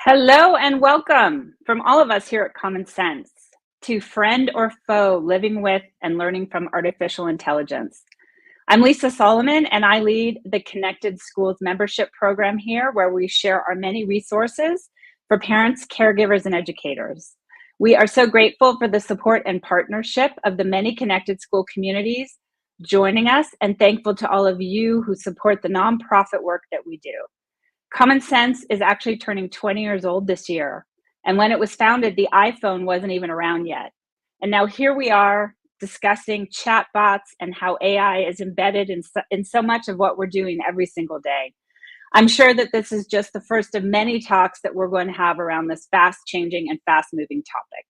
Hello and welcome from all of us here at Common Sense to Friend or Foe Living with and Learning from Artificial Intelligence. I'm Lisa Solomon and I lead the Connected Schools membership program here where we share our many resources for parents, caregivers, and educators. We are so grateful for the support and partnership of the many connected school communities joining us and thankful to all of you who support the nonprofit work that we do. Common Sense is actually turning 20 years old this year. And when it was founded, the iPhone wasn't even around yet. And now here we are discussing chatbots and how AI is embedded in so much of what we're doing every single day. I'm sure that this is just the first of many talks that we're going to have around this fast changing and fast moving topic.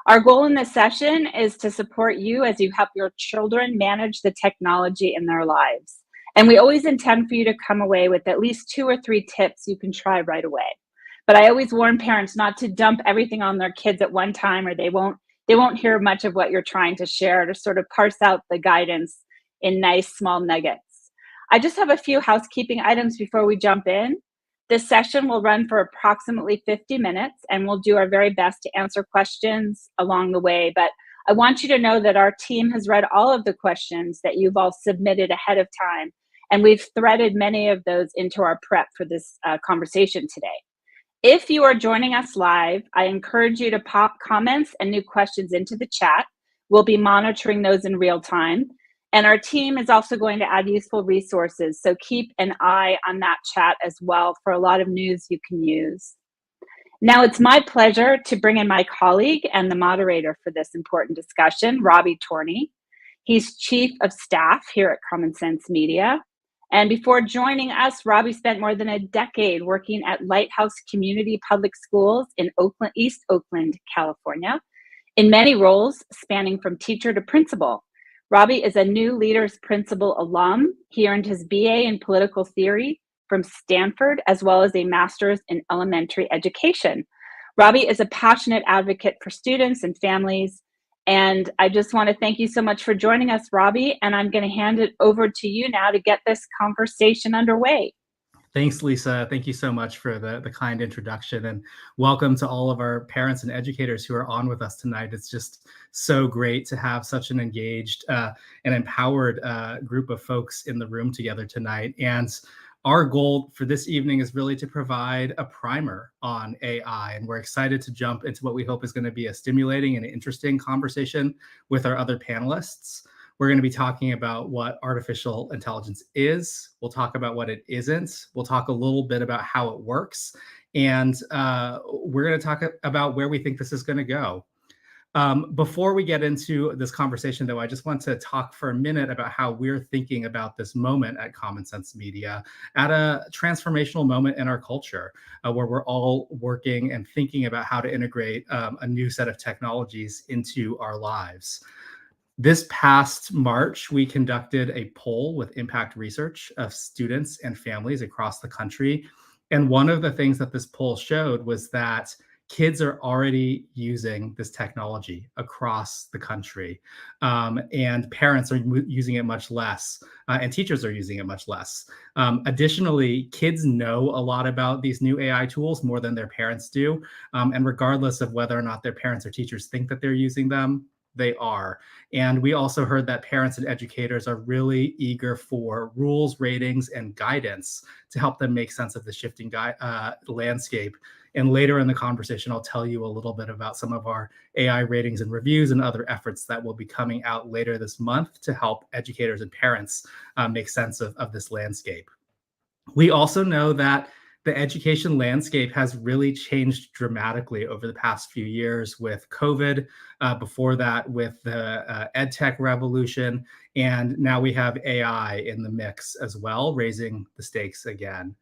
Our goal in this session is to support you as you help your children manage the technology in their lives. And we always intend for you to come away with at least 2 or 3 tips you can try right away. But I always warn parents not to dump everything on their kids at one time, or they won't hear much of what you're trying to share, to sort of parse out the guidance in nice small nuggets. I just have a few housekeeping items before we jump in. This session will run for approximately 50 minutes, and we'll do our very best to answer questions along the way. But I want you to know that our team has read all of the questions that you've all submitted ahead of time, and we've threaded many of those into our prep for this conversation today. If you are joining us live, I encourage you to pop comments and new questions into the chat. We'll be monitoring those in real time. And our team is also going to add useful resources, so keep an eye on that chat as well for a lot of news you can use. Now it's my pleasure to bring in my colleague and the moderator for this important discussion, Robbie Torney. He's Chief of Staff here at Common Sense Media. And before joining us, Robbie spent more than a decade working at Lighthouse Community Public Schools in East Oakland, California, in many roles spanning from teacher to principal. Robbie is a New Leaders Principal alum. He earned his BA in Political Theory from Stanford, as well as a master's in elementary education. Robbie is a passionate advocate for students and families. And I just want to thank you so much for joining us, Robbie. And I'm going to hand it over to you now to get this conversation underway. Thanks, Lisa. Thank you so much for the kind introduction, and welcome to all of our parents and educators who are on with us tonight. It's just so great to have such an engaged and empowered group of folks in the room together tonight. And our goal for this evening is really to provide a primer on AI, and we're excited to jump into what we hope is going to be a stimulating and interesting conversation with our other panelists. We're going to be talking about what artificial intelligence is. We'll talk about what it isn't. We'll talk a little bit about how it works. And we're going to talk about where we think this is going to go. Before we get into this conversation, though, I just want to talk for a minute about how we're thinking about this moment at Common Sense Media, at a transformational moment in our culture, where we're all working and thinking about how to integrate a new set of technologies into our lives. This past March, we conducted a poll with impact research of students and families across the country. And one of the things that this poll showed was that kids are already using this technology across the country, and parents are using it much less, and teachers are using it much less. Additionally, kids know a lot about these new AI tools more than their parents do, and regardless of whether or not their parents or teachers think that they're using them, they are. And we also heard that parents and educators are really eager for rules, ratings, and guidance to help them make sense of the shifting landscape. And later in the conversation, I'll tell you a little bit about some of our AI ratings and reviews and other efforts that will be coming out later this month to help educators and parents make sense of this landscape. We also know that the education landscape has really changed dramatically over the past few years with COVID, before that with the EdTech revolution, and now we have AI in the mix as well, raising the stakes again.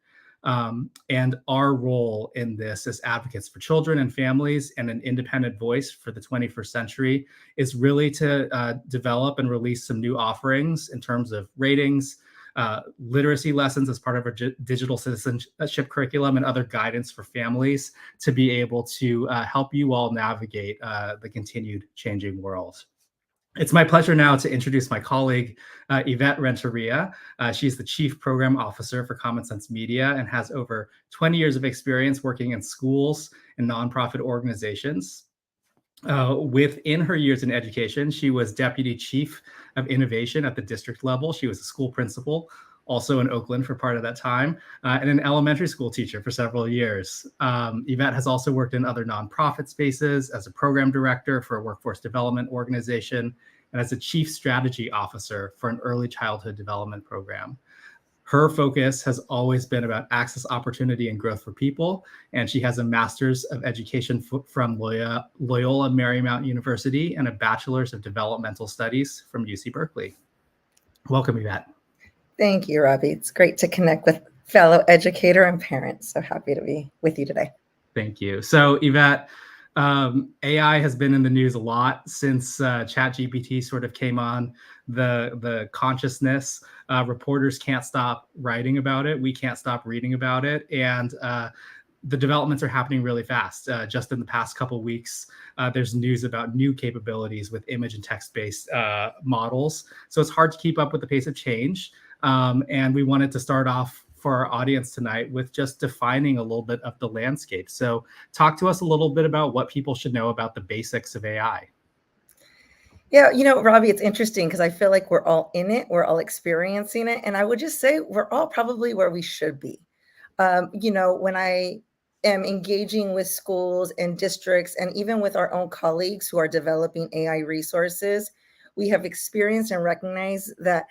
And our role in this as advocates for children and families and an independent voice for the 21st century is really to develop and release some new offerings in terms of ratings, literacy lessons as part of our digital citizenship curriculum, and other guidance for families to be able to help you all navigate the continued changing world. It's my pleasure now to introduce my colleague, Yvette Renteria. She's the Chief Program Officer for Common Sense Media and has over 20 years of experience working in schools and nonprofit organizations. Within her years in education, she was Deputy Chief of Innovation at the district level. She was a school principal, also in Oakland for part of that time, and an elementary school teacher for several years. Yvette has also worked in other nonprofit spaces as a program director for a workforce development organization and as a chief strategy officer for an early childhood development program. Her focus has always been about access, opportunity, and growth for people, and she has a Master's of Education from Loyola Marymount University and a Bachelor's of Developmental Studies from UC Berkeley. Welcome, Yvette. Thank you, Robbie. It's great to connect with fellow educator and parents. So happy to be with you today. Thank you. So, Yvette, AI has been in the news a lot since ChatGPT sort of came on the consciousness. Reporters can't stop writing about it. We can't stop reading about it. And the developments are happening really fast. Just in the past couple of weeks, there's news about new capabilities with image and text-based models. So it's hard to keep up with the pace of change. And we wanted to start off for our audience tonight with just defining a little bit of the landscape. So talk to us a little bit about what people should know about the basics of AI. Yeah, Robbie, it's interesting because I feel like we're all in it. We're all experiencing it. And I would just say we're all probably where we should be. When I am engaging with schools and districts and even with our own colleagues who are developing AI resources, we have experienced and recognized that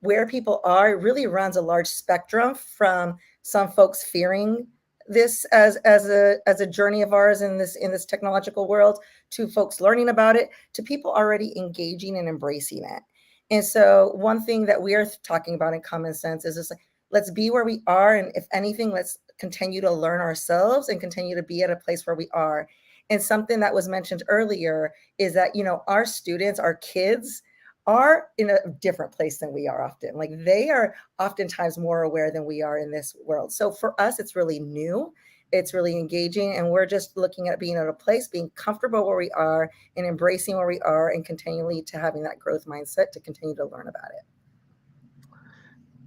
where people are really runs a large spectrum, from some folks fearing this as a journey of ours in this technological world, to folks learning about it, to people already engaging and embracing it. And so one thing that we are talking about in Common Sense is just like, let's be where we are, and if anything, let's continue to learn ourselves and continue to be at a place where we are. And something that was mentioned earlier is that our students, our kids, are in a different place than we are often. Like, they are oftentimes more aware than we are in this world. So for us, it's really new, it's really engaging, and we're just looking at being at a place, being comfortable where we are and embracing where we are, and continually to having that growth mindset to continue to learn about it.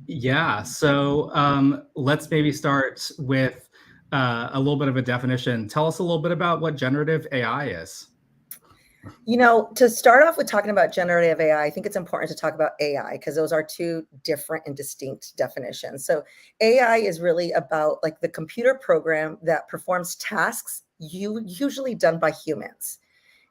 Yeah, so let's maybe start with a little bit of a definition. Tell us a little bit about what generative AI is. To start off with talking about generative AI, I think it's important to talk about AI because those are two different and distinct definitions. So AI is really about like the computer program that performs tasks usually done by humans.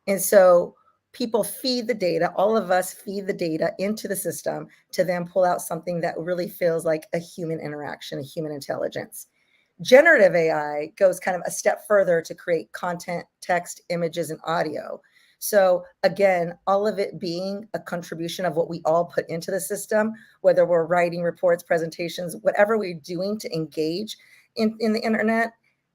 And so people feed the data, all of us feed the data into the system to then pull out something that really feels like a human interaction, a human intelligence. Generative AI goes kind of a step further to create content, text, images, and audio. So again, all of it being a contribution of what we all put into the system, whether we're writing reports, presentations, whatever we're doing to engage in the internet,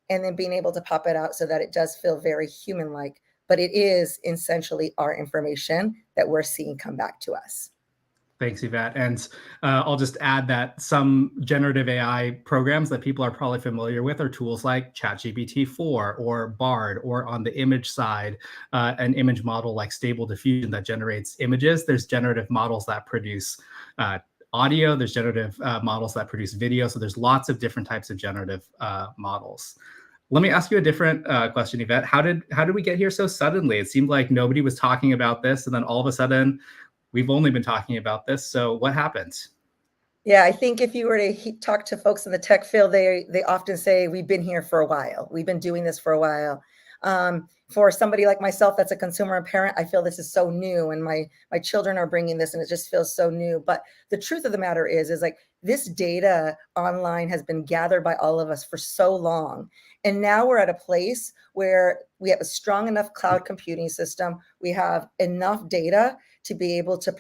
and then being able to pop it out so that it does feel very human-like, but it is essentially our information that we're seeing come back to us. Thanks, Yvette. And I'll just add that some generative AI programs that people are probably familiar with are tools like ChatGPT-4 or Bard, or on the image side, an image model like Stable Diffusion that generates images. There's generative models that produce audio. There's generative models that produce video. So there's lots of different types of generative models. Let me ask you a different question, Yvette. How did we get here so suddenly? It seemed like nobody was talking about this, and then all of a sudden, we've only been talking about this. So what happened? Yeah, I think if you were to talk to folks in the tech field, they often say, we've been here for a while. We've been doing this for a while. For somebody like myself, that's a consumer and parent, I feel this is so new, and my children are bringing this, and it just feels so new. But the truth of the matter is like, this data online has been gathered by all of us for so long. And now we're at a place where we have a strong enough cloud computing system. We have enough data to be able to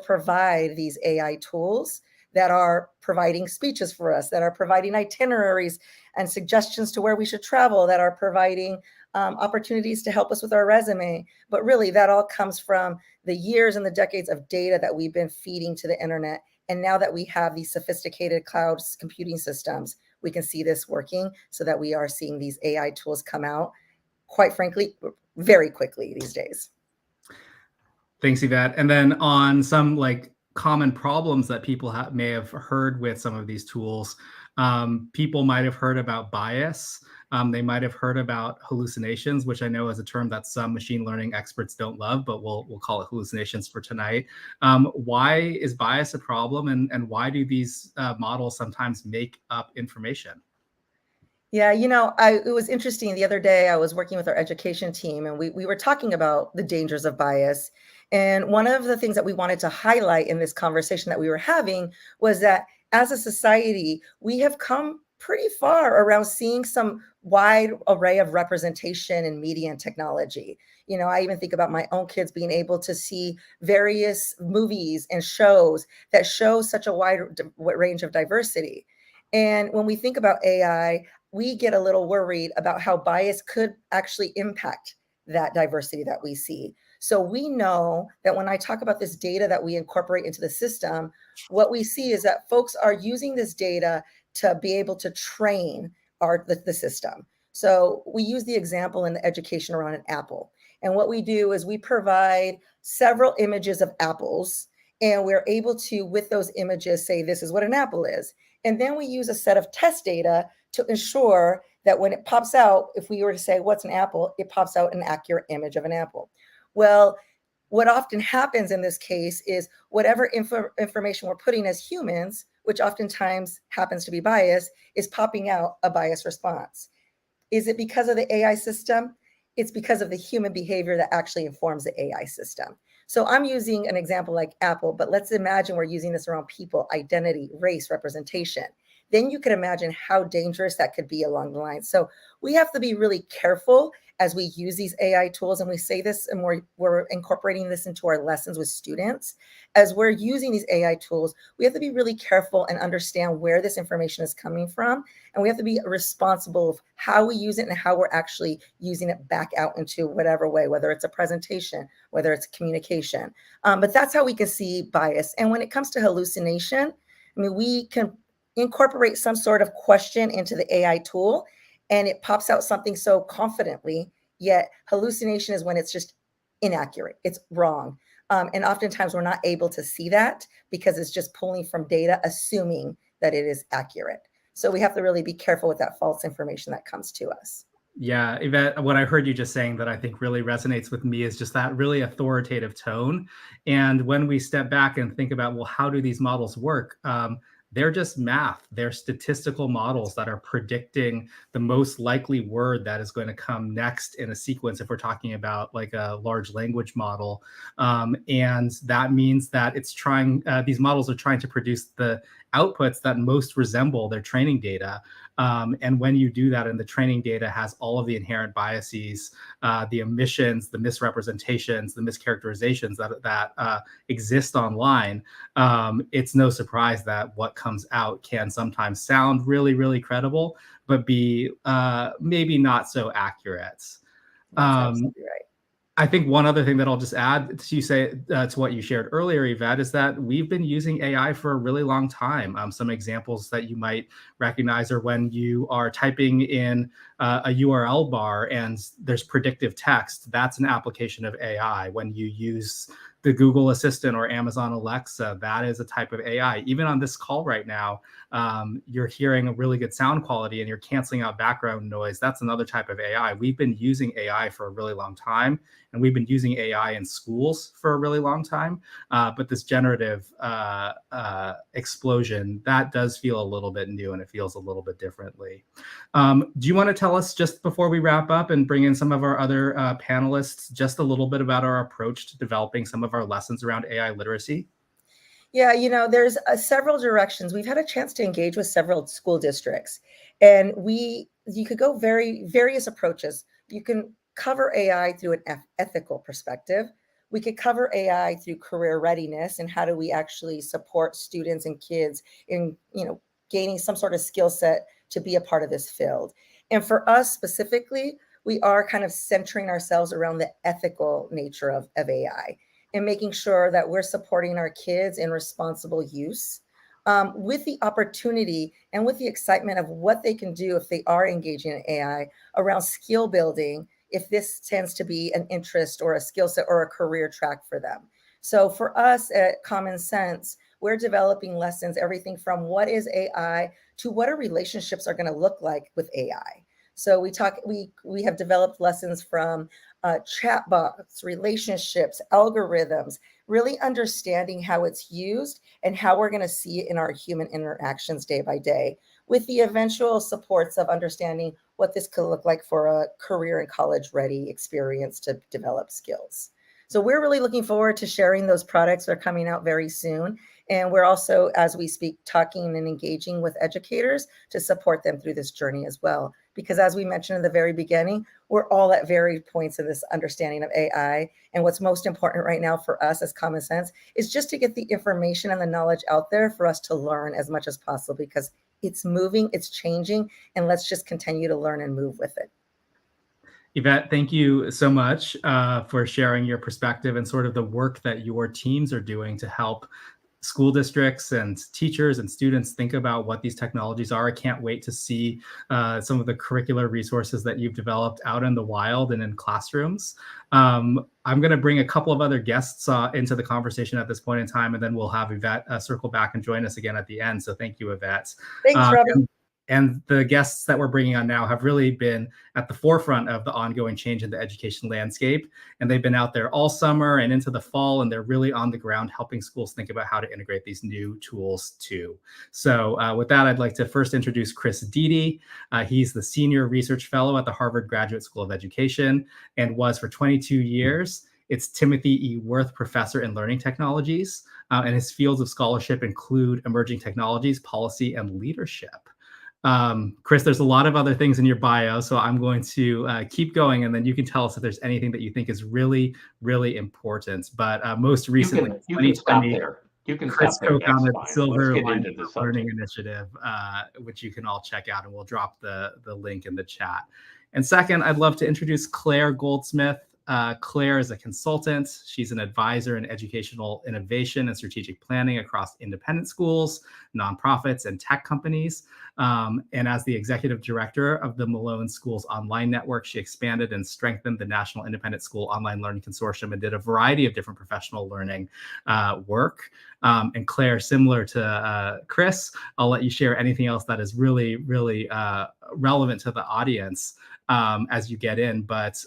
provide these AI tools that are providing speeches for us, that are providing itineraries and suggestions to where we should travel, that are providing opportunities to help us with our resume. But really, that all comes from the years and the decades of data that we've been feeding to the internet. And now that we have these sophisticated cloud computing systems, we can see this working so that we are seeing these AI tools come out, quite frankly, very quickly these days. Thanks, Yvette. And then on some like common problems that people may have heard with some of these tools, people might have heard about bias. They might have heard about hallucinations, which I know is a term that some machine learning experts don't love, but we'll call it hallucinations for tonight. Why is bias a problem, and why do these models sometimes make up information? Yeah, it was interesting. The other day, I was working with our education team, and we were talking about the dangers of bias. And one of the things that we wanted to highlight in this conversation that we were having was that as a society, we have come pretty far around seeing some wide array of representation in media and technology. I even think about my own kids being able to see various movies and shows that show such a wide range of diversity. And when we think about AI, we get a little worried about how bias could actually impact that diversity that we see. So we know that when I talk about this data that we incorporate into the system, what we see is that folks are using this data to be able to train the system. So we use the example in the education around an apple. And what we do is we provide several images of apples, and we're able to, with those images, say, this is what an apple is. And then we use a set of test data to ensure that when it pops out, if we were to say, what's an apple? It pops out an accurate image of an apple. Well, what often happens in this case is whatever information we're putting as humans, which oftentimes happens to be biased, is popping out a biased response. Is it because of the AI system? It's because of the human behavior that actually informs the AI system. So I'm using an example like Apple, but let's imagine we're using this around people, identity, race, representation. Then you can imagine how dangerous that could be along the line. So we have to be really careful as we use these AI tools. And we say this, and we're incorporating this into our lessons with students. As we're using these AI tools, we have to be really careful and understand where this information is coming from. And we have to be responsible of how we use it and how we're actually using it back out into whatever way, whether it's a presentation, whether it's communication. But that's how we can see bias. And when it comes to hallucination, we can incorporate some sort of question into the AI tool, and it pops out something so confidently, yet hallucination is when it's just inaccurate, it's wrong. And oftentimes we're not able to see that because it's just pulling from data, assuming that it is accurate. So we have to really be careful with that false information that comes to us. Yeah, Yvette, what I heard you just saying that I think really resonates with me is just that really authoritative tone. And when we step back and think about, well, how do these models work? They're just math. They're statistical models that are predicting the most likely word that is going to come next in a sequence if we're talking about like a large language model. And that means that it's these models are trying to produce the outputs that most resemble their training data. And when you do that, and the training data has all of the inherent biases, the omissions, the misrepresentations, the mischaracterizations that exist online, it's no surprise that what comes out can sometimes sound really, really credible, but be maybe not so accurate. That's absolutely right. I think one other thing that I'll just add to what you shared earlier, Yvette, is that we've been using AI for a really long time. Some examples that you might recognize are when you are typing in a URL bar and there's predictive text. That's an application of AI. When you use the Google Assistant or Amazon Alexa, that is a type of AI. Even on this call right now, you're hearing a really good sound quality and you're canceling out background noise. That's another type of AI. We've been using AI for a really long time, and we've been using AI in schools for a really long time. But this generative explosion, that does feel a little bit new, and it feels a little bit differently. Do you want to tell us, just before we wrap up and bring in some of our other panelists, just a little bit about our approach to developing some of our lessons around AI literacy? Yeah, there's several directions. We've had a chance to engage with several school districts, and you could go various approaches. You can cover AI through an ethical perspective. We could cover AI through career readiness and how do we actually support students and kids in, gaining some sort of skill set to be a part of this field. And for us specifically, we are kind of centering ourselves around the ethical nature of AI and making sure that we're supporting our kids in responsible use, with the opportunity and with the excitement of what they can do if they are engaging in AI around skill building, if this tends to be an interest or a skill set or a career track for them. So for us at Common Sense, we're developing lessons, everything from what is AI to what our relationships are going to look like with AI. So we have developed lessons from chatbots, relationships, algorithms, really understanding how it's used and how we're going to see it in our human interactions day by day, with the eventual supports of understanding what this could look like for a career and college ready experience to develop skills. So we're really looking forward to sharing those products. They're coming out very soon. And we're also, as we speak, talking and engaging with educators to support them through this journey as well. Because as we mentioned in the very beginning, we're all at varied points in this understanding of AI. And what's most important right now for us as Common Sense is just to get the information and the knowledge out there for us to learn as much as possible, because it's moving, it's changing, and let's just continue to learn and move with it. Yvette, thank you so much for sharing your perspective and sort of the work that your teams are doing to help school districts and teachers and students think about what these technologies are. I can't wait to see some of the curricular resources that you've developed out in the wild and in classrooms. I'm going to bring a couple of other guests into the conversation at this point in time, and then we'll have Yvette circle back and join us again at the end. So thank you, Yvette. Thanks, Robbie. And the guests that we're bringing on now have really been at the forefront of the ongoing change in the education landscape. And they've been out there all summer and into the fall, and they're really on the ground helping schools think about how to integrate these new tools too. So with that, I'd like to first introduce Chris Dede. He's the Senior Research Fellow at the Harvard Graduate School of Education and was for 22 years. It's Timothy E. Worth Professor in Learning Technologies, and his fields of scholarship include emerging technologies, policy, and leadership. Chris, there's a lot of other things in your bio, so I'm going to keep going, and then you can tell us if there's anything that you think is really, really important. But most recently, you can stop there. You can Chris stop there. co-founded the Let's Silver get Line into the Learning subject. Initiative, which you can all check out, and we'll drop the link in the chat. And second, I'd love to introduce Claire Goldsmith. Claire is a consultant. She's an advisor in educational innovation and strategic planning across independent schools, nonprofits, and tech companies. And as the executive director of the Malone Schools Online Network, she expanded and strengthened the National Independent School Online Learning Consortium and did a variety of different professional learning work. And Claire, similar to Chris, I'll let you share anything else that is really, really relevant to the audience as you get in. But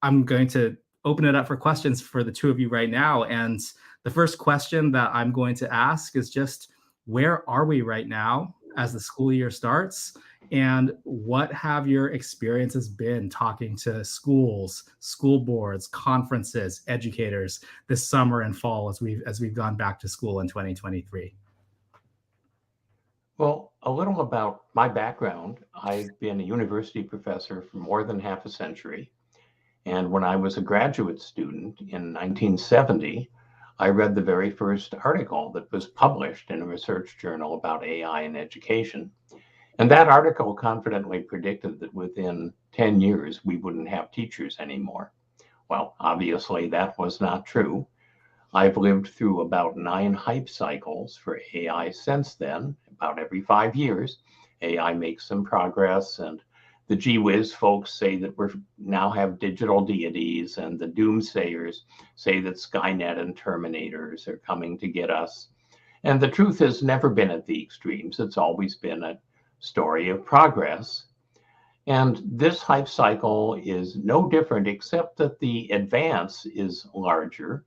I'm going to open it up for questions for the two of you right now. And the first question that I'm going to ask is just, where are we right now as the school year starts? And what have your experiences been talking to schools, school boards, conferences, educators this summer and fall as we've gone back to school in 2023? Well, a little about my background. I've been a university professor for more than half a century. And when I was a graduate student in 1970, I read the very first article that was published in a research journal about AI in education. And that article confidently predicted that within 10 years, we wouldn't have teachers anymore. Well, obviously, that was not true. I've lived through about 9 hype cycles for AI since then. About every 5 years, AI makes some progress, and the gee whiz folks say that we now have digital deities, and the doomsayers say that Skynet and Terminators are coming to get us. And the truth has never been at the extremes. It's always been a story of progress. And this hype cycle is no different, except that the advance is larger.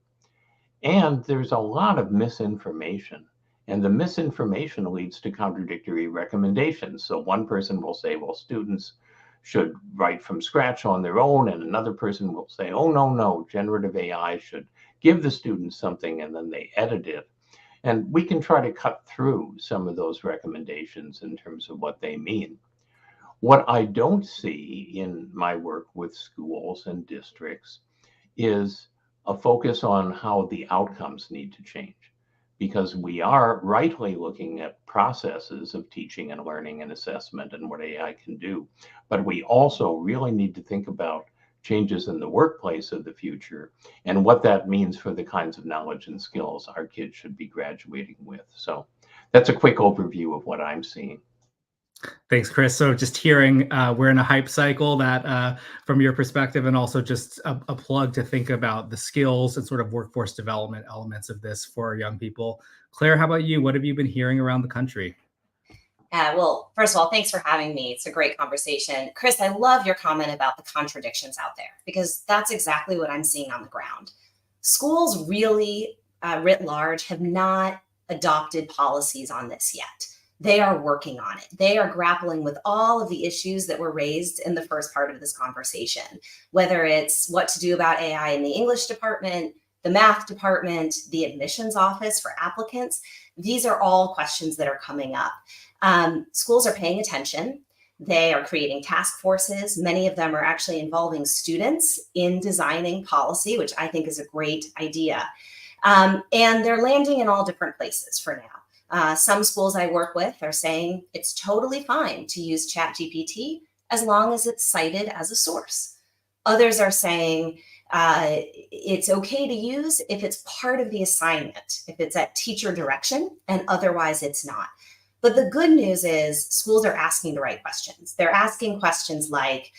And there's a lot of misinformation. And the misinformation leads to contradictory recommendations. So one person will say, well, students should write from scratch on their own, and another person will say, oh, no, generative AI should give the students something, and then they edit it. And we can try to cut through some of those recommendations in terms of what they mean. What I don't see in my work with schools and districts is a focus on how the outcomes need to change, because we are rightly looking at processes of teaching and learning and assessment and what AI can do. But we also really need to think about changes in the workplace of the future and what that means for the kinds of knowledge and skills our kids should be graduating with. So that's a quick overview of what I'm seeing. Thanks, Chris. So just hearing we're in a hype cycle that from your perspective, and also just a plug to think about the skills and sort of workforce development elements of this for young people. Claire, how about you? What have you been hearing around the country? Well, first of all, thanks for having me. It's a great conversation. Chris, I love your comment about the contradictions out there, because that's exactly what I'm seeing on the ground. Schools really, writ large, have not adopted policies on this yet. They are working on it. They are grappling with all of the issues that were raised in the first part of this conversation, whether it's what to do about AI in the English department, the math department, the admissions office for applicants. These are all questions that are coming up. Schools are paying attention. They are creating task forces. Many of them are actually involving students in designing policy, which I think is a great idea. And they're landing in all different places for now. Some schools I work with are saying it's totally fine to use ChatGPT as long as it's cited as a source. Others are saying it's okay to use if it's part of the assignment, if it's at teacher direction, and otherwise it's not. But the good news is schools are asking the right questions. They're asking questions like,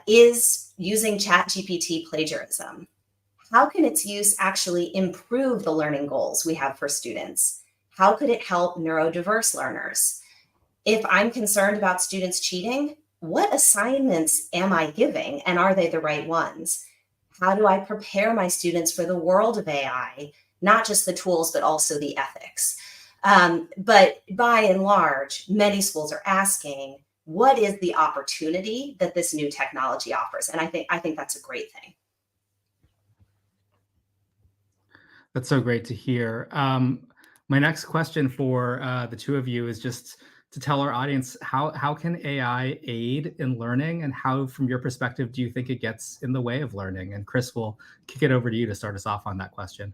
is using ChatGPT plagiarism? How can its use actually improve the learning goals we have for students? How could it help neurodiverse learners? If I'm concerned about students cheating, what assignments am I giving, and are they the right ones? How do I prepare my students for the world of AI, not just the tools, but also the ethics? But by and large, many schools are asking, what is the opportunity that this new technology offers? And I think that's a great thing. That's so great to hear. My next question for the two of you is just to tell our audience, how can AI aid in learning, and how, from your perspective, do you think it gets in the way of learning? And Chris, we'll kick it over to you to start us off on that question.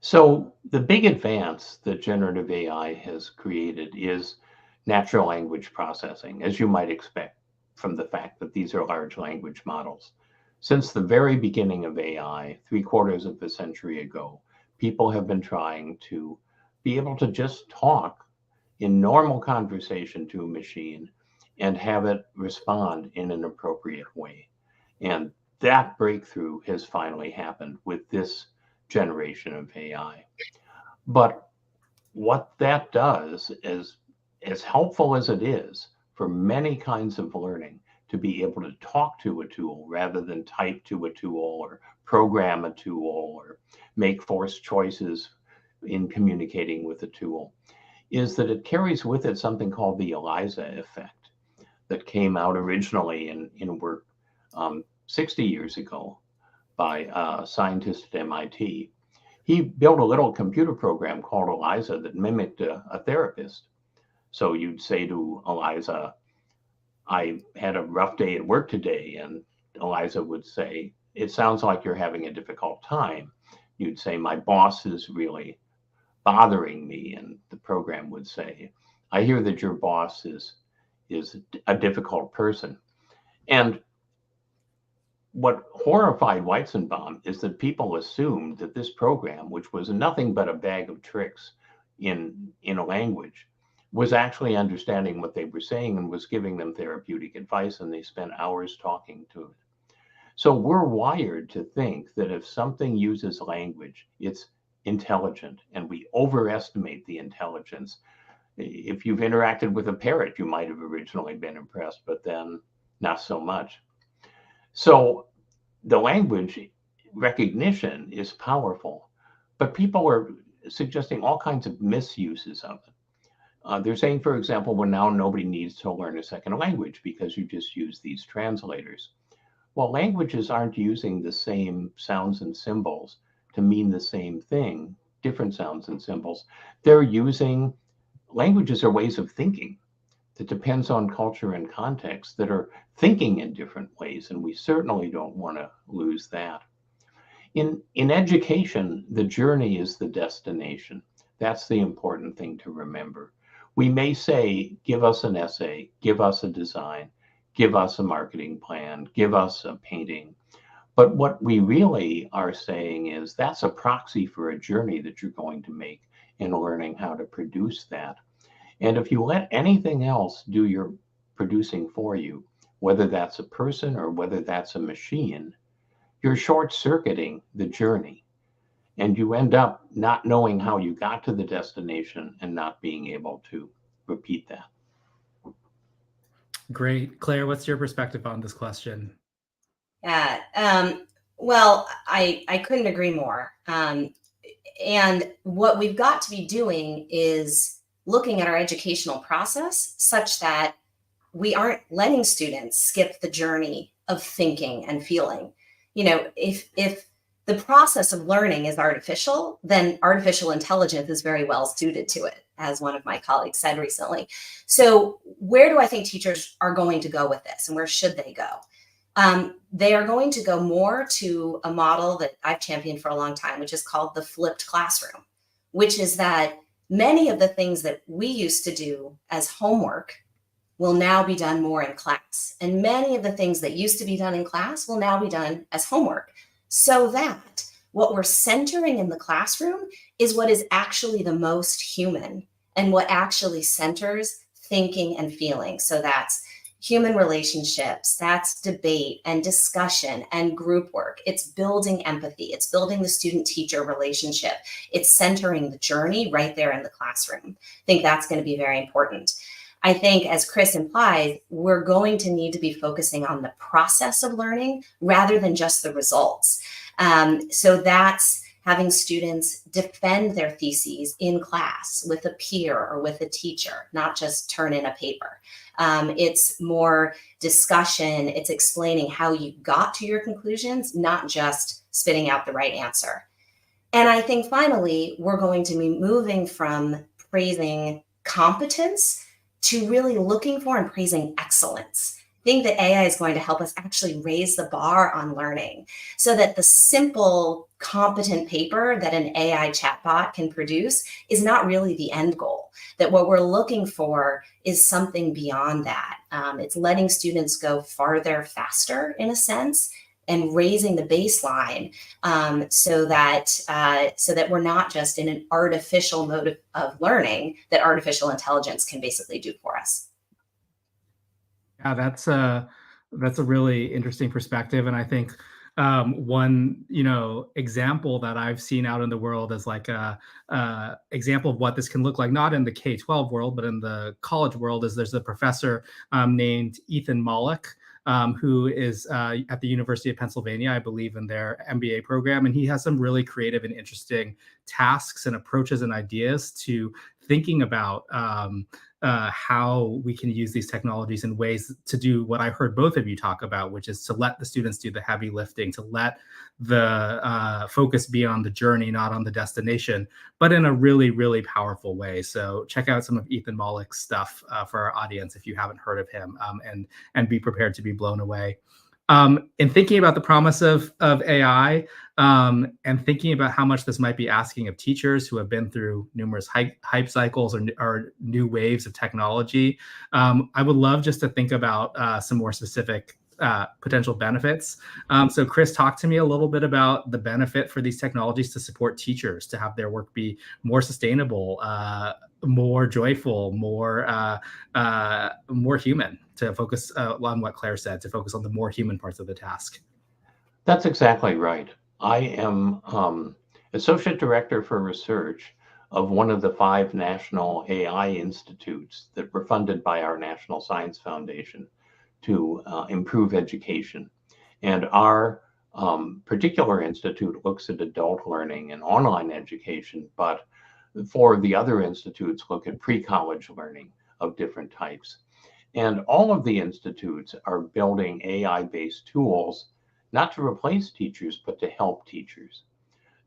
So the big advance that generative AI has created is natural language processing, as you might expect from the fact that these are large language models. Since the very beginning of AI, 3/4 of a century ago, people have been trying to be able to just talk in normal conversation to a machine and have it respond in an appropriate way. And that breakthrough has finally happened with this generation of AI. But what that does is, as helpful as it is for many kinds of learning, to be able to talk to a tool rather than type to a tool or program a tool or make forced choices in communicating with a tool, is that it carries with it something called the ELIZA effect that came out originally in work 60 years ago by a scientist at MIT. He built a little computer program called ELIZA that mimicked a therapist. So you'd say to ELIZA, I had a rough day at work today, and ELIZA would say, it sounds like you're having a difficult time. You'd say, my boss is really bothering me, and the program would say, I hear that your boss is a difficult person. And what horrified Weizenbaum is that people assumed that this program, which was nothing but a bag of tricks in a language, was actually understanding what they were saying and was giving them therapeutic advice, and they spent hours talking to it. So we're wired to think that if something uses language, it's intelligent, and we overestimate the intelligence. If you've interacted with a parrot, you might have originally been impressed, but then not so much. So the language recognition is powerful, but people are suggesting all kinds of misuses of it. They're saying, for example, well, now nobody needs to learn a second language because you just use these translators. Well, languages aren't using the same sounds and symbols to mean the same thing, different sounds and symbols. They're using, languages are ways of thinking that depends on culture and context, that are thinking in different ways, and we certainly don't want to lose that. In education, the journey is the destination. That's the important thing to remember. We may say, give us an essay, give us a design, give us a marketing plan, give us a painting. But what we really are saying is that's a proxy for a journey that you're going to make in learning how to produce that. And if you let anything else do your producing for you, whether that's a person or whether that's a machine, you're short-circuiting the journey. And you end up not knowing how you got to the destination and not being able to repeat that. Great. Claire, what's your perspective on this question? Yeah. Well, I couldn't agree more. And what we've got to be doing is looking at our educational process such that we aren't letting students skip the journey of thinking and feeling. You know, if the process of learning is artificial, then artificial intelligence is very well suited to it, as one of my colleagues said recently. So where do I think teachers are going to go with this, and where should they go? They are going to go more to a model that I've championed for a long time, which is called the flipped classroom, which is that many of the things that we used to do as homework will now be done more in class. And many of the things that used to be done in class will now be done as homework, so that what we're centering in the classroom is what is actually the most human and what actually centers thinking and feeling. So that's human relationships, that's debate and discussion and group work. It's building empathy. It's building the student-teacher relationship. It's centering the journey right there in the classroom. I think that's going to be very important. I think, as Chris implied, we're going to need to be focusing on the process of learning rather than just the results. So that's having students defend their theses in class with a peer or with a teacher, not just turn in a paper. It's more discussion. It's explaining how you got to your conclusions, not just spitting out the right answer. And I think finally, we're going to be moving from praising competence to really looking for and praising excellence. I think that AI is going to help us actually raise the bar on learning so that the simple, competent paper that an AI chatbot can produce is not really the end goal. That what we're looking for is something beyond that. It's letting students go farther, faster, in a sense, and raising the baseline so that we're not just in an artificial mode of learning that artificial intelligence can basically do for us. Yeah, that's a really interesting perspective, and I think one example that I've seen out in the world is like a example of what this can look like, not in the K-12 world, but in the college world. Is there's a professor named Ethan Mollick, who is at the University of Pennsylvania, I believe, in their MBA program. And he has some really creative and interesting tasks and approaches and ideas to thinking about how we can use these technologies in ways to do what I heard both of you talk about, which is to let the students do the heavy lifting, to let the focus be on the journey, not on the destination, but in a really, really powerful way. So check out some of Ethan Mollick's stuff for our audience if you haven't heard of him, and be prepared to be blown away. In thinking about the promise of AI, and thinking about how much this might be asking of teachers who have been through numerous hype cycles or new waves of technology, I would love just to think about some more specific potential benefits. So Chris, talk to me a little bit about the benefit for these technologies to support teachers, to have their work be more sustainable, more joyful, more human, to focus on what Claire said, to focus on the more human parts of the task. That's exactly right. I am Associate Director for Research of one of the 5 national AI institutes that were funded by our National Science Foundation to improve education. And our particular institute looks at adult learning and online education, but 4 of the other institutes look at pre-college learning of different types. And all of the institutes are building AI-based tools, not to replace teachers, but to help teachers.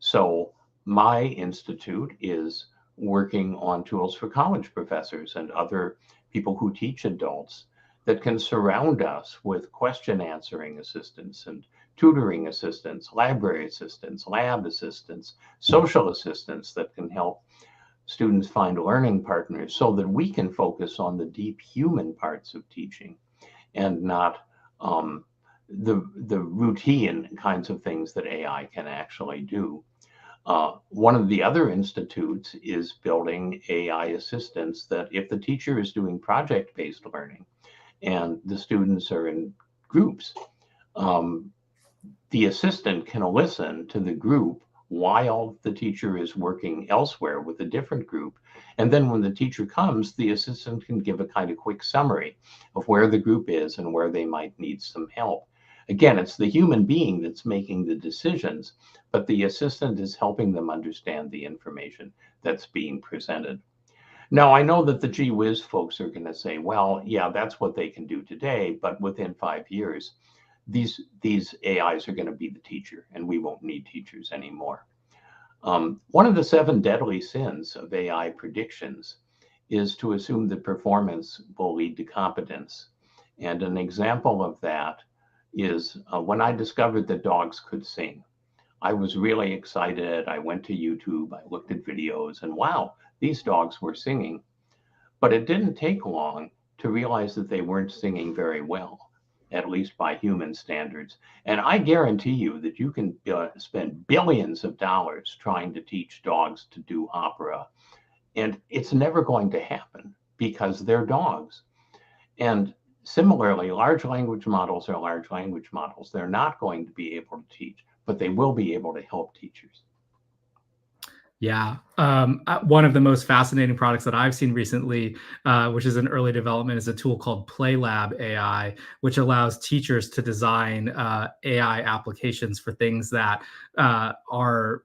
So my institute is working on tools for college professors and other people who teach adults that can surround us with question answering assistants and tutoring assistants, library assistants, lab assistants, social assistants that can help students find learning partners so that we can focus on the deep human parts of teaching and not the routine kinds of things that AI can actually do. One of the other institutes is building AI assistants that if the teacher is doing project-based learning and the students are in groups, the assistant can listen to the group while the teacher is working elsewhere with a different group. And then when the teacher comes, the assistant can give a kind of quick summary of where the group is and where they might need some help. Again, it's the human being that's making the decisions, but the assistant is helping them understand the information that's being presented. Now, I know that the gee whiz folks are going to say, well, yeah, that's what they can do today, but within 5 years, these AIs are going to be the teacher, and we won't need teachers anymore. One of the 7 deadly sins of AI predictions is to assume that performance will lead to competence. And an example of that is when I discovered that dogs could sing. I was really excited. I went to YouTube, I looked at videos, and wow, these dogs were singing. But it didn't take long to realize that they weren't singing very well, at least by human standards. And I guarantee you that you can spend billions of dollars trying to teach dogs to do opera, and it's never going to happen because they're dogs. And similarly, large language models are large language models. They're not going to be able to teach, but they will be able to help teachers. Yeah. One of the most fascinating products that I've seen recently, which is in early development, is a tool called PlayLab AI, which allows teachers to design AI applications for things that are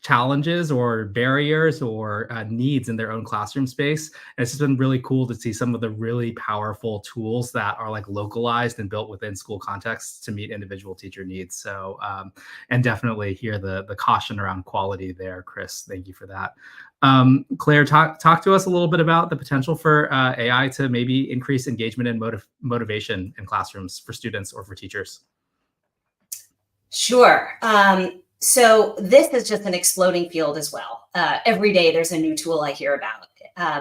challenges or barriers or needs in their own classroom space. And it's just been really cool to see some of the really powerful tools that are like localized and built within school contexts to meet individual teacher needs. So, and definitely hear the caution around quality there, Chris. Thank you for that. Claire, talk to us a little bit about the potential for AI to maybe increase engagement and motivation in classrooms for students or for teachers. Sure. So this is just an exploding field as well. Every day there's a new tool I hear about.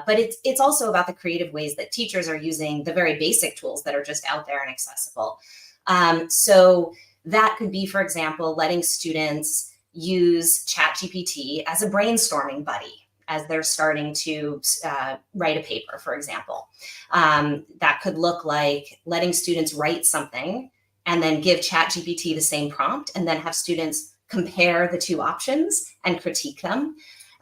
But it's also about the creative ways that teachers are using the very basic tools that are just out there and accessible. So that could be, for example, letting students use ChatGPT as a brainstorming buddy as they're starting to write a paper, for example. That could look like letting students write something and then give ChatGPT the same prompt and then have students compare the 2 options and critique them.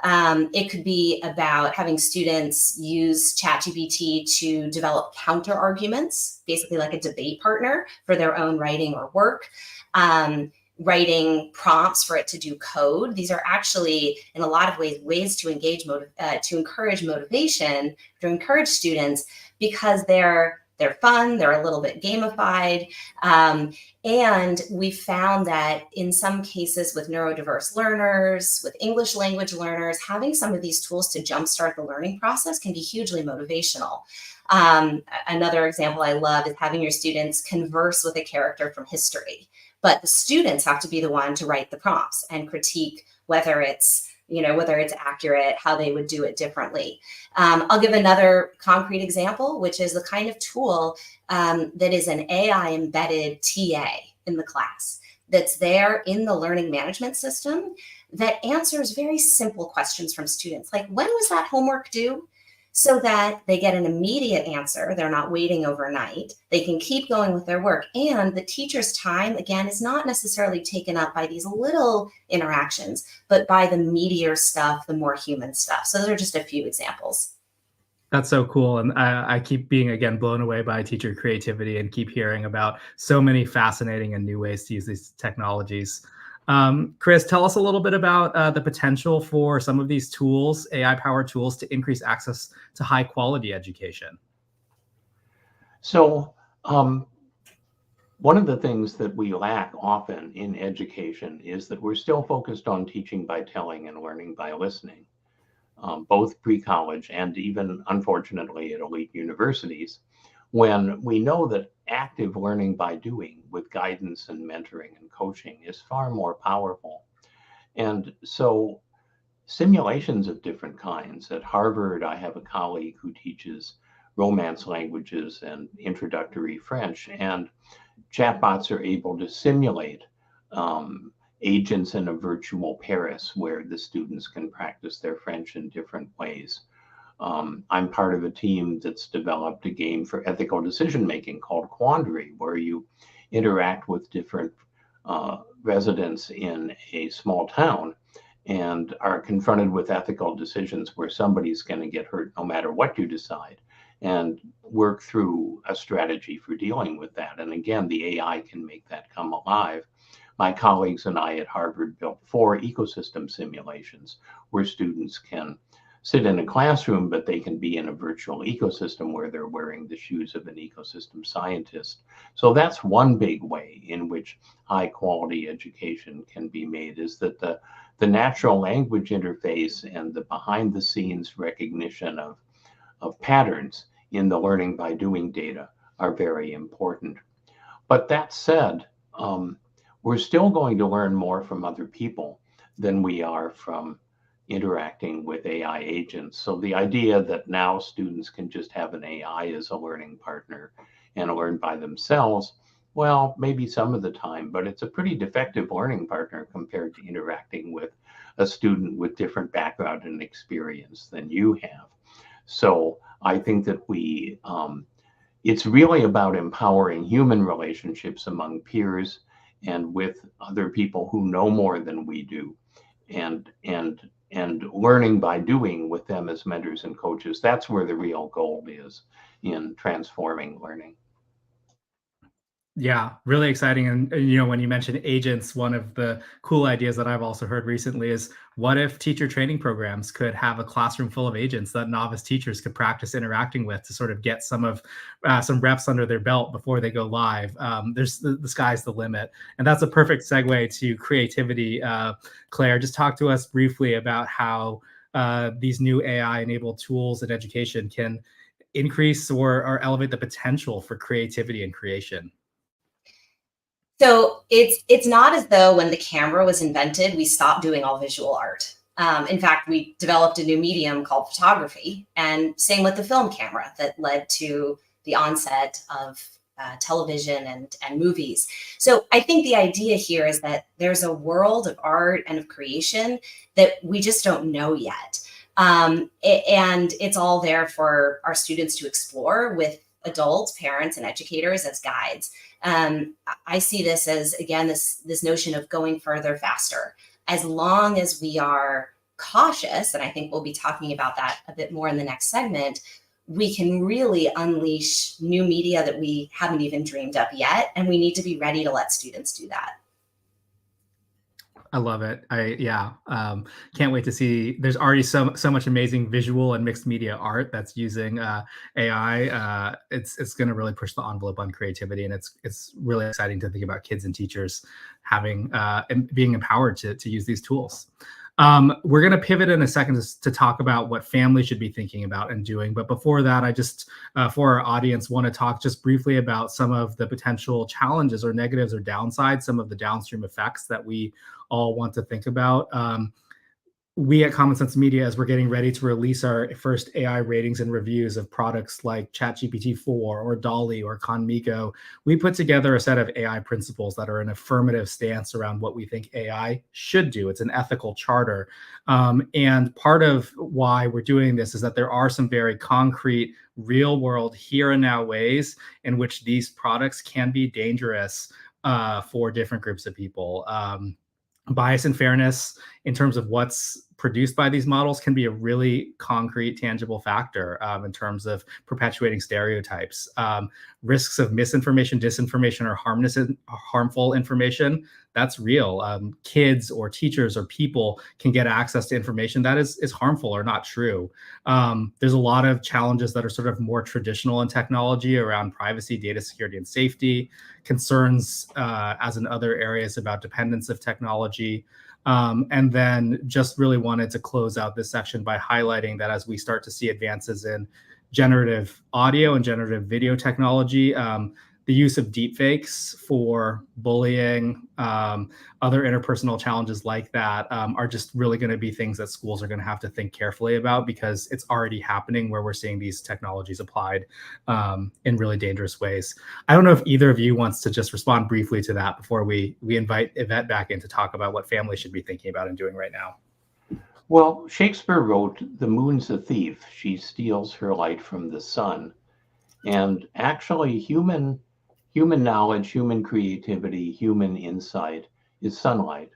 It could be about having students use ChatGPT to develop counter arguments, basically like a debate partner for their own writing or work. Writing prompts for it to do code. These are actually, in a lot of ways to engage, to encourage motivation, to encourage students, because they're fun, they're a little bit gamified. And we found that in some cases with neurodiverse learners, with English language learners, having some of these tools to jumpstart the learning process can be hugely motivational. Another example I love is having your students converse with a character from history, but the students have to be the one to write the prompts and critique whether it's accurate, how they would do it differently. I'll give another concrete example, which is the kind of tool that is an AI embedded TA in the class that's there in the learning management system that answers very simple questions from students, like when was that homework due? So that they get an immediate answer. They're not waiting overnight. They can keep going with their work. And the teacher's time, again, is not necessarily taken up by these little interactions, but by the meatier stuff, the more human stuff. So those are just a few examples. That's so cool. And I keep being, again, blown away by teacher creativity and keep hearing about so many fascinating and new ways to use these technologies. Chris, tell us a little bit about the potential for some of these tools, AI-powered tools, to increase access to high-quality education. So one of the things that we lack often in education is that we're still focused on teaching by telling and learning by listening, both pre-college and even, unfortunately, at elite universities, when we know that active learning by doing with guidance and mentoring and coaching is far more powerful. And so simulations of different kinds. At Harvard, I have a colleague who teaches Romance languages and introductory French, and chatbots are able to simulate agents in a virtual Paris where the students can practice their French in different ways. I'm part of a team that's developed a game for ethical decision making called Quandary, where you interact with different residents in a small town and are confronted with ethical decisions where somebody's going to get hurt no matter what you decide, and work through a strategy for dealing with that. And again, the AI can make that come alive. My colleagues and I at Harvard built 4 ecosystem simulations where students can sit in a classroom, but they can be in a virtual ecosystem where they're wearing the shoes of an ecosystem scientist. So that's one big way in which high quality education can be made, is that the natural language interface and the behind the scenes recognition of patterns in the learning by doing data are very important. But that said, we're still going to learn more from other people than we are from interacting with AI agents. So the idea that now students can just have an AI as a learning partner and learn by themselves, well, maybe some of the time, but it's a pretty defective learning partner compared to interacting with a student with different background and experience than you have. So I think that it's really about empowering human relationships among peers and with other people who know more than we do, and learning by doing with them as mentors and coaches. That's where the real goal is in transforming learning. Yeah, really exciting. And you know, when you mentioned agents, one of the cool ideas that I've also heard recently is, what if teacher training programs could have a classroom full of agents that novice teachers could practice interacting with to sort of get some reps under their belt before they go live? There's the sky's the limit. And that's a perfect segue to creativity. Claire, just talk to us briefly about how these new AI-enabled tools in education can increase or elevate the potential for creativity and creation. So it's not as though when the camera was invented, we stopped doing all visual art. In fact, we developed a new medium called photography, and same with the film camera that led to the onset of television and movies. So I think the idea here is that there's a world of art and of creation that we just don't know yet. And it's all there for our students to explore with adults, parents, and educators as guides. I see this as, again, this notion of going further faster. As long as we are cautious, and I think we'll be talking about that a bit more in the next segment, we can really unleash new media that we haven't even dreamed up yet, and we need to be ready to let students do that. I love it. Can't wait to see. There's already so much amazing visual and mixed media art that's using AI. It's going to really push the envelope on creativity, and it's really exciting to think about kids and teachers having and being empowered to use these tools. We're going to pivot in a second to talk about what families should be thinking about and doing. But before that, I just, for our audience, want to talk just briefly about some of the potential challenges or negatives or downsides, some of the downstream effects that we all want to think about. We at Common Sense Media, as we're getting ready to release our first AI ratings and reviews of products like ChatGPT-4 or DALL-E or Conmigo, we put together a set of AI principles that are an affirmative stance around what we think AI should do. It's an ethical charter. And part of why we're doing this is that there are some very concrete, real world, here and now ways in which these products can be dangerous for different groups of people. Bias and fairness in terms of what's produced by these models can be a really concrete, tangible factor in terms of perpetuating stereotypes. Risks of misinformation, disinformation, or harmful information, that's real. Kids or teachers or people can get access to information that is harmful or not true. There's a lot of challenges that are sort of more traditional in technology around privacy, data security, and safety, concerns as in other areas about dependence of technology. And then just really wanted to close out this section by highlighting that as we start to see advances in generative audio and generative video technology, the use of deepfakes for bullying, other interpersonal challenges like that are just really going to be things that schools are going to have to think carefully about, because it's already happening where we're seeing these technologies applied in really dangerous ways. I don't know if either of you wants to just respond briefly to that before we invite Yvette back in to talk about what families should be thinking about and doing right now. Well, Shakespeare wrote, "The moon's a thief. She steals her light from the sun." And actually, human knowledge, human creativity, human insight is sunlight.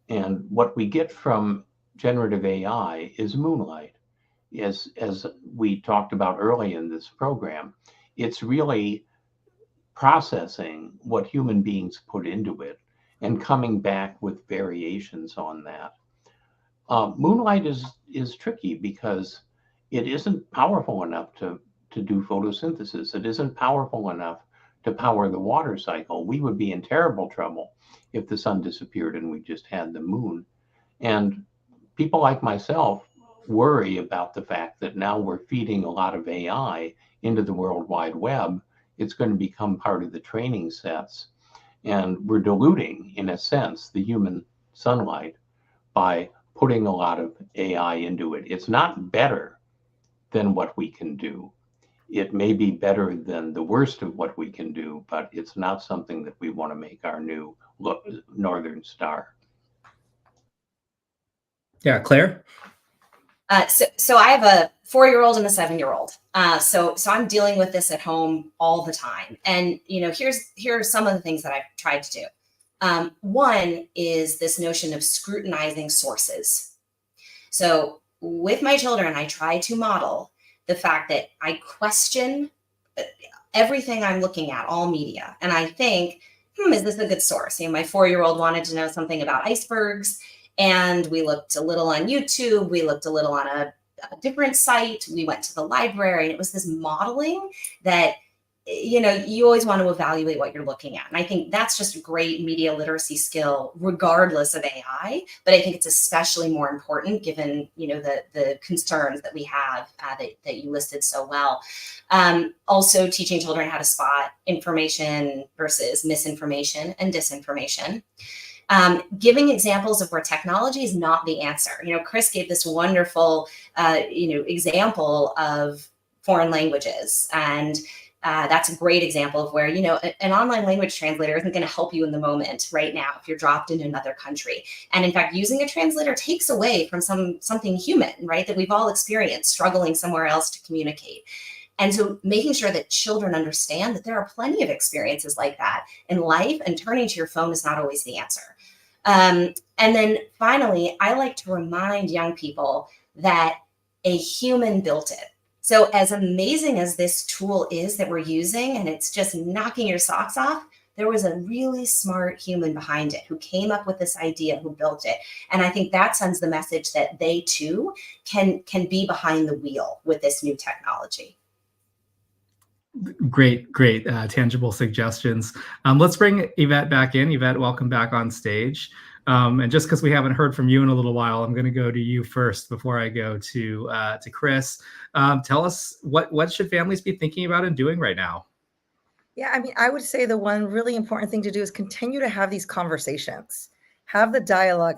And what we get from generative AI is moonlight. As we talked about early in this program, it's really processing what human beings put into it and coming back with variations on that. Moonlight is tricky because it isn't powerful enough to do photosynthesis. It isn't powerful enough to power the water cycle. We would be in terrible trouble if the sun disappeared and we just had the moon. And people like myself worry about the fact that now we're feeding a lot of AI into the World Wide Web. It's going to become part of the training sets. And we're diluting, in a sense, the human sunlight by putting a lot of AI into it. It's not better than what we can do. It may be better than the worst of what we can do, but it's not something that we want to make our new Northern Star. Yeah, Claire? So I have a 4-year-old and a 7-year-old. So I'm dealing with this at home all the time. And, here are some of the things that I've tried to do. One is this notion of scrutinizing sources. So with my children, I try to model the fact that I question everything I'm looking at, all media. And I think, is this a good source? My 4-year-old wanted to know something about icebergs, and we looked a little on YouTube. We looked a little on a different site. We went to the library, and it was this modeling that, you always want to evaluate what you're looking at. And I think that's just a great media literacy skill, regardless of AI. But I think it's especially more important given, the concerns that we have that you listed so well. Also teaching children how to spot information versus misinformation and disinformation. Giving examples of where technology is not the answer. Chris gave this wonderful, example of foreign languages. And that's a great example of where, an online language translator isn't going to help you in the moment right now if you're dropped in another country. And in fact, using a translator takes away from something human, right, that we've all experienced, struggling somewhere else to communicate. And so making sure that children understand that there are plenty of experiences like that in life, and turning to your phone is not always the answer. And then finally, I like to remind young people that a human built it. So as amazing as this tool is that we're using, and it's just knocking your socks off, there was a really smart human behind it who came up with this idea, who built it. And I think that sends the message that they too can be behind the wheel with this new technology. Great, tangible suggestions. Let's bring Yvette back in. Yvette, welcome back on stage. And just because we haven't heard from you in a little while, I'm going to go to you first before I go to Chris. Tell us, what should families be thinking about and doing right now? Yeah, I would say the one really important thing to do is continue to have these conversations, have the dialogue.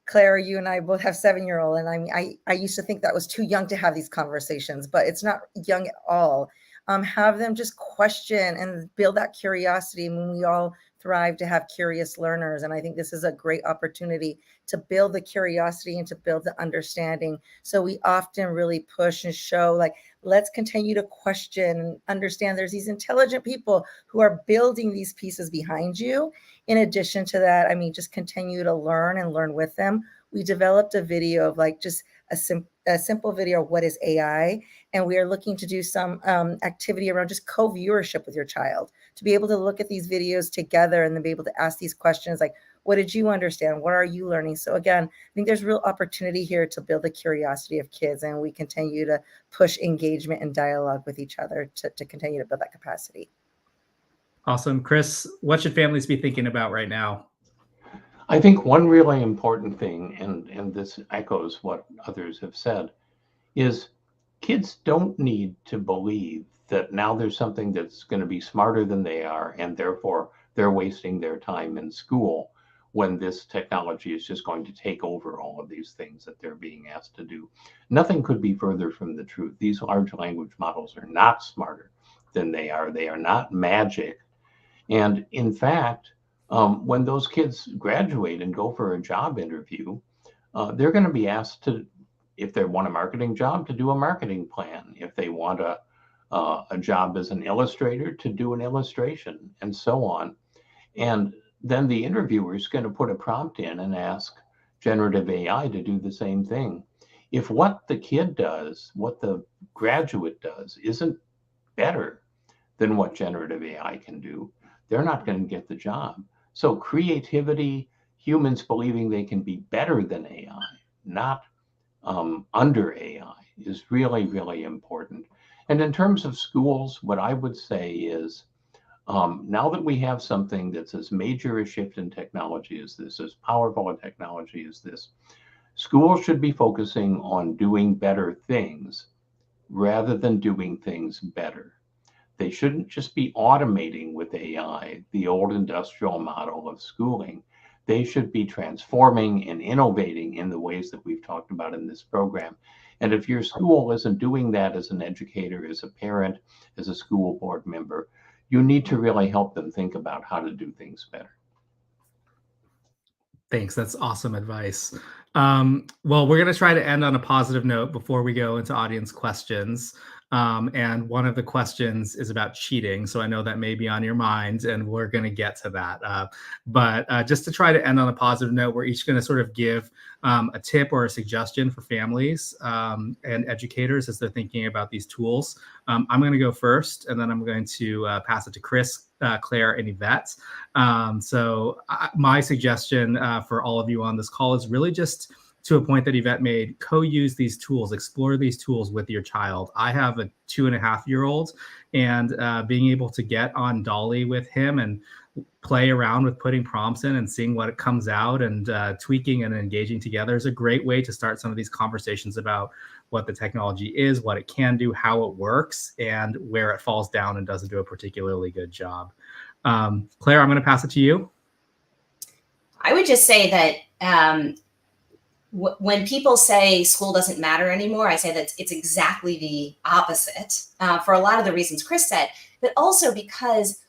Claire, you and I both have 7-year-old, and I used to think that was too young to have these conversations, but it's not young at all. Have them just question and build that curiosity. We all thrive to have curious learners. And I think this is a great opportunity to build the curiosity and to build the understanding. So we often really push and show, let's continue to question and understand there's these intelligent people who are building these pieces behind you. In addition to that, just continue to learn and learn with them. We developed a video of just a simple video of what is AI. And we are looking to do some activity around just co-viewership with your child, to be able to look at these videos together and then be able to ask these questions like, what did you understand? What are you learning? So again, I think there's real opportunity here to build the curiosity of kids, and we continue to push engagement and dialogue with each other to continue to build that capacity. Awesome. Chris, what should families be thinking about right now? I think one really important thing, and this echoes what others have said, is kids don't need to believe that now there's something that's going to be smarter than they are, and therefore they're wasting their time in school when this technology is just going to take over all of these things that they're being asked to do. Nothing could be further from the truth. These large language models are not smarter than they are. They are not magic. And in fact, when those kids graduate and go for a job interview, they're going to be asked to, if they want a marketing job, to do a marketing plan. If they want a job as an illustrator, to do an illustration, and so on. And then the interviewer is going to put a prompt in and ask generative AI to do the same thing. If what the kid does, what the graduate does, isn't better than what generative AI can do, they're not going to get the job. So creativity, humans believing they can be better than AI, not under AI, is really, really important. And in terms of schools, what I would say is, now that we have something that's as major a shift in technology as this, as powerful a technology as this, schools should be focusing on doing better things rather than doing things better. They shouldn't just be automating with AI, the old industrial model of schooling. They should be transforming and innovating in the ways that we've talked about in this program. And if your school isn't doing that as an educator, as a parent, as a school board member, you need to really help them think about how to do things better. Thanks. That's awesome advice. Well, we're going to try to end on a positive note before we go into audience questions. And one of the questions is about cheating. So I know that may be on your mind, and we're going to get to that. But just to try to end on a positive note, we're each going to sort of give a tip or a suggestion for families and educators as they're thinking about these tools. I'm going to go first, and then I'm going to pass it to Chris, Claire, and Yvette. So my suggestion for all of you on this call is really just to a point that Yvette made, co-use these tools, explore these tools with your child. I have a 2.5-year-old, and being able to get on Dolly with him and play around with putting prompts in and seeing what it comes out, and tweaking and engaging together is a great way to start some of these conversations about what the technology is, what it can do, how it works, and where it falls down and doesn't do a particularly good job. Claire, I'm going to pass it to you. I would just say that when people say school doesn't matter anymore, I say that it's exactly the opposite for a lot of the reasons Chris said, but also because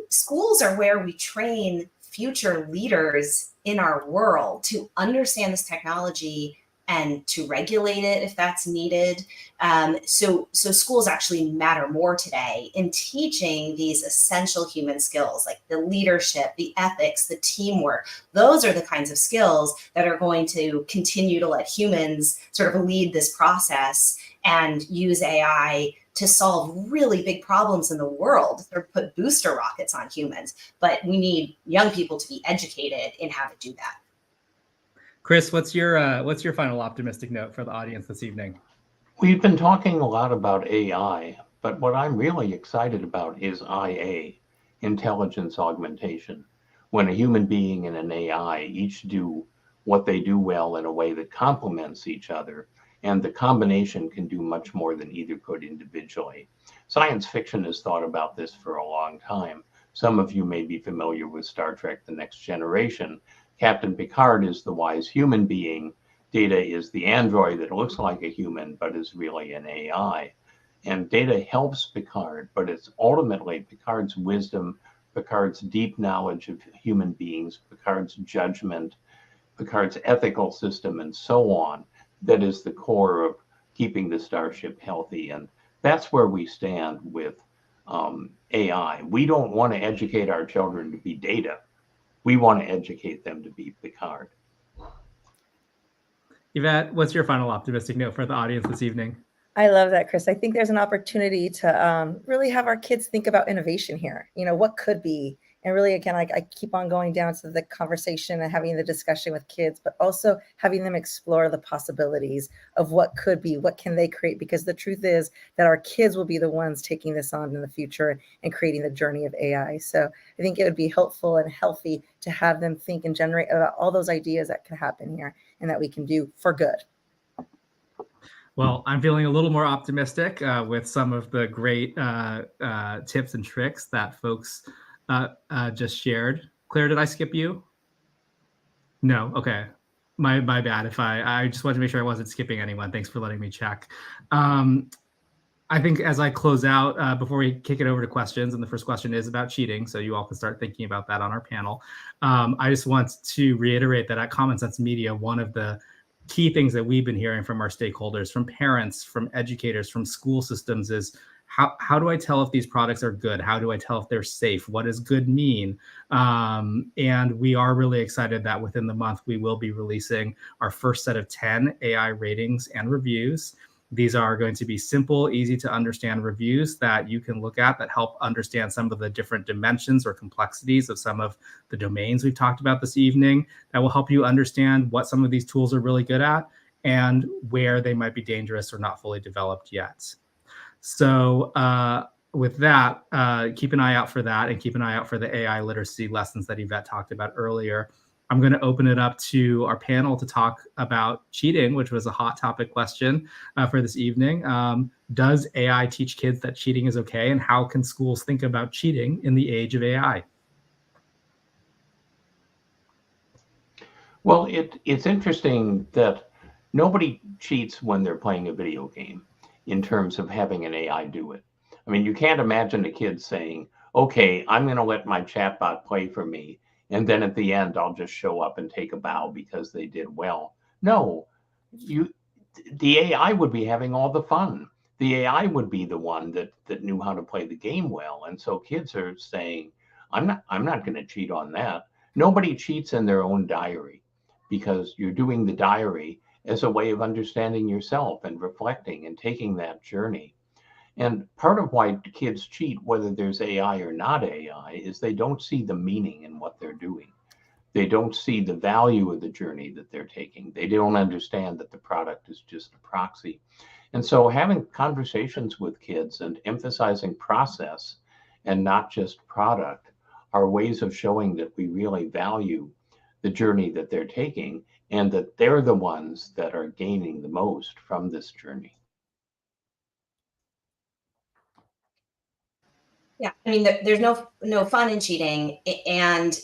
schools are where we train future leaders in our world to understand this technology and to regulate it if that's needed. So schools actually matter more today in teaching these essential human skills like the leadership, the ethics, the teamwork. Those are the kinds of skills that are going to continue to let humans sort of lead this process and use AI to solve really big problems in the world, or put booster rockets on humans. But we need young people to be educated in how to do that. Chris, what's your final optimistic note for the audience this evening? We've been talking a lot about AI, but what I'm really excited about is IA, intelligence augmentation. When a human being and an AI each do what they do well in a way that complements each other, and the combination can do much more than either could individually. Science fiction has thought about this for a long time. Some of you may be familiar with Star Trek: The Next Generation. Captain Picard is the wise human being. Dede is the android that looks like a human, but is really an AI. And Dede helps Picard, but it's ultimately Picard's wisdom, Picard's deep knowledge of human beings, Picard's judgment, Picard's ethical system, and so on, that is the core of keeping the starship healthy. And that's where we stand with AI. We don't want to educate our children to be Dede. We want to educate them to be Picard. Yvette, what's your final optimistic note for the audience this evening? I love that, Chris. I think there's an opportunity to really have our kids think about innovation here. You know, what could be, and really, again, like I keep on going down to the conversation and having the discussion with kids, but also having them explore the possibilities of what could be, what can they create? Because the truth is that our kids will be the ones taking this on in the future and creating the journey of AI. So I think it would be helpful and healthy to have them think and generate about all those ideas that can happen here and that we can do for good. Well, I'm feeling a little more optimistic with some of the great tips and tricks that folks just shared. Claire, did I skip you? No, okay. My bad. If I just wanted to make sure I wasn't skipping anyone. Thanks for letting me check. I think as I close out, before we kick it over to questions, and the first question is about cheating, so you all can start thinking about that on our panel. I just want to reiterate that at Common Sense Media, one of the key things that we've been hearing from our stakeholders, from parents, from educators, from school systems is how do I tell if these products are good? How do I tell if they're safe? What does good mean? And we are really excited that within the month, we will be releasing our first set of 10 AI ratings and reviews. These are going to be simple, easy to understand reviews that you can look at that help understand some of the different dimensions or complexities of some of the domains we've talked about this evening, that will help you understand what some of these tools are really good at and where they might be dangerous or not fully developed yet. So with that, keep an eye out for that, and keep an eye out for the AI literacy lessons that Yvette talked about earlier. I'm going to open it up to our panel to talk about cheating, which was a hot topic question for this evening. Does AI teach kids that cheating is okay? And how can schools think about cheating in the age of AI? Well, it's interesting that nobody cheats when they're playing a video game in terms of having an AI do it. I mean, you can't imagine a kid saying, okay, I'm going to let my chatbot play for me, and then at the end, I'll just show up and take a bow because they did well. No, the AI would be having all the fun. The AI would be the one that knew how to play the game well. And so kids are saying, I'm not going to cheat on that. Nobody cheats in their own diary, because you're doing the diary as a way of understanding yourself and reflecting and taking that journey. And part of why kids cheat, whether there's AI or not AI, is they don't see the meaning in what they're doing. They don't see the value of the journey that they're taking. They don't understand that the product is just a proxy. And so having conversations with kids and emphasizing process and not just product are ways of showing that we really value the journey that they're taking and that they're the ones that are gaining the most from this journey. Yeah, I mean, there's no fun in cheating, and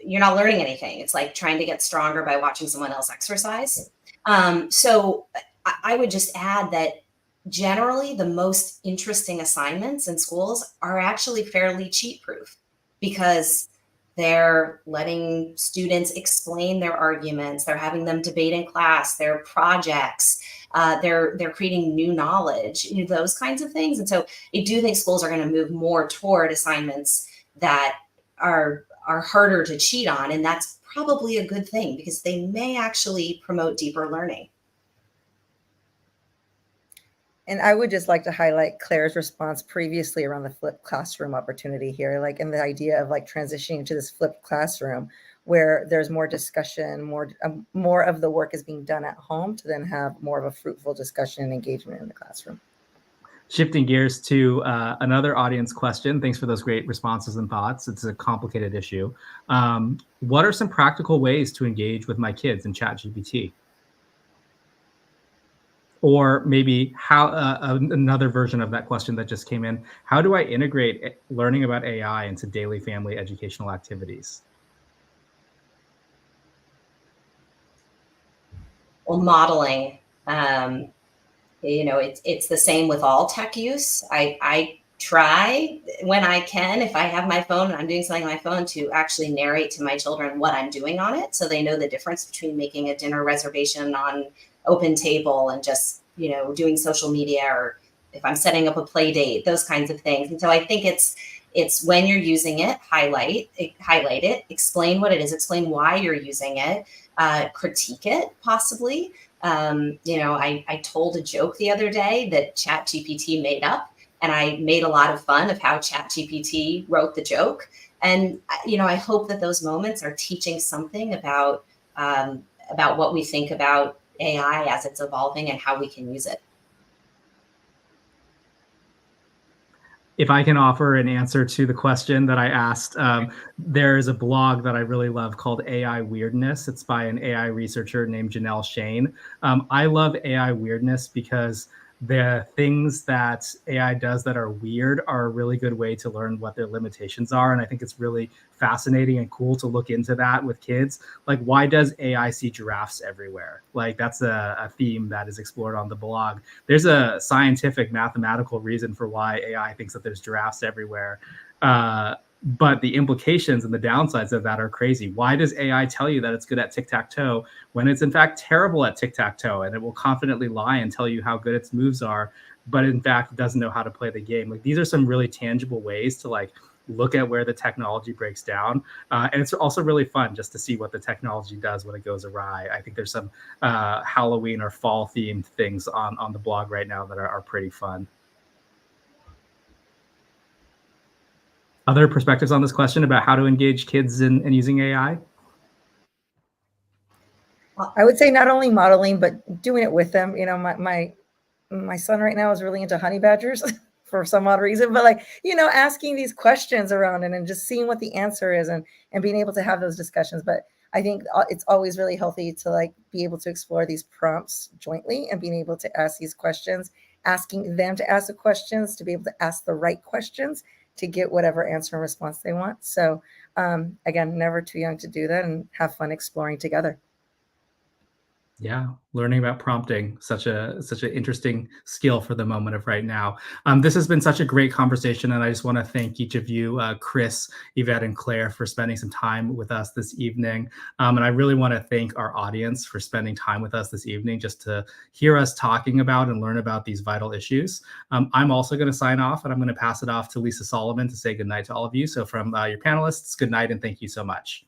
you're not learning anything. It's like trying to get stronger by watching someone else exercise. So I would just add that generally the most interesting assignments in schools are actually fairly cheat-proof, because they're letting students explain their arguments. They're having them debate in class, their projects. They're creating new knowledge, those kinds of things. And so I do think schools are going to move more toward assignments that are harder to cheat on. And that's probably a good thing, because they may actually promote deeper learning. And I would just like to highlight Claire's response previously around the flipped classroom opportunity here, like in the idea of like transitioning to this flipped classroom where there's more discussion, more of the work is being done at home to then have more of a fruitful discussion and engagement in the classroom. Shifting gears to another audience question. Thanks for those great responses and thoughts. It's a complicated issue. What are some practical ways to engage with my kids in ChatGPT? Or maybe how another version of that question that just came in, how do I integrate learning about AI into daily family educational activities? Well, modeling, it's the same with all tech use. I try when I can, if I have my phone and I'm doing something on my phone, to actually narrate to my children what I'm doing on it, so they know the difference between making a dinner reservation on Open Table and just, doing social media, or if I'm setting up a play date, those kinds of things. And so I think it's when you're using it, highlight it, explain what it is, explain why you're using it, critique it possibly. I told a joke the other day that ChatGPT made up, and I made a lot of fun of how ChatGPT wrote the joke. And, I hope that those moments are teaching something about what we think about AI as it's evolving and how we can use it. if I can offer an answer to the question that I asked, there is a blog that I really love called AI Weirdness. It's by an AI researcher named Janelle Shane. I love AI Weirdness because the things that AI does that are weird are a really good way to learn what their limitations are. And I think it's really fascinating and cool to look into that with kids. Like, why does AI see giraffes everywhere? Like, that's a theme that is explored on the blog. There's a scientific mathematical reason for why AI thinks that there's giraffes everywhere. But the implications and the downsides of that are crazy. Why does AI tell you that it's good at tic-tac-toe when it's in fact terrible at tic-tac-toe, and it will confidently lie and tell you how good its moves are, but in fact doesn't know how to play the game? Like, these are some really tangible ways to like look at where the technology breaks down. And it's also really fun just to see what the technology does when it goes awry. I think there's some Halloween or fall themed things on the blog right now that are pretty fun. Other perspectives on this question about how to engage kids in using AI? I would say not only modeling, but doing it with them. You know, my son right now is really into honey badgers for some odd reason, but like, you know, asking these questions around it and just seeing what the answer is and being able to have those discussions. But I think it's always really healthy to like be able to explore these prompts jointly and being able to ask these questions, asking them to ask the questions, to be able to ask the right questions to get whatever answer and response they want. So again, never too young to do that and have fun exploring together. Yeah, learning about prompting, such an interesting skill for the moment of right now. This has been such a great conversation, and I just want to thank each of you, Chris, Yvette, and Claire, for spending some time with us this evening. And I really want to thank our audience for spending time with us this evening just to hear us talking about and learn about these vital issues. I'm also going to sign off, and I'm going to pass it off to Lisa Solomon to say goodnight to all of you. So from your panelists, good night, and thank you so much.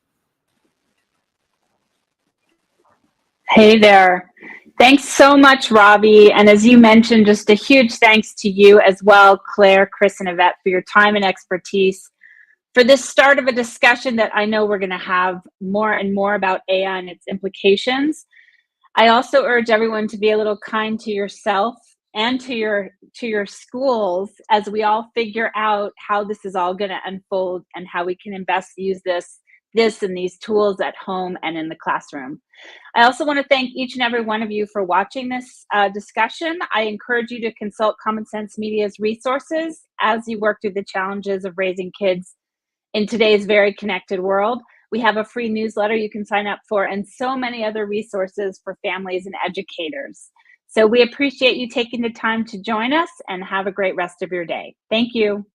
Hey there. Thanks so much, Robbie. And as you mentioned, just a huge thanks to you as well, Claire, Chris, and Yvette, for your time and expertise for this start of a discussion that I know we're going to have more and more about AI and its implications. I also urge everyone to be a little kind to yourself and to your schools as we all figure out how this is all going to unfold and how we can best use this and these tools at home and in the classroom. I also want to thank each and every one of you for watching this discussion. I encourage you to consult Common Sense Media's resources as you work through the challenges of raising kids in today's very connected world. We have a free newsletter you can sign up for and so many other resources for families and educators. So we appreciate you taking the time to join us and have a great rest of your day. Thank you.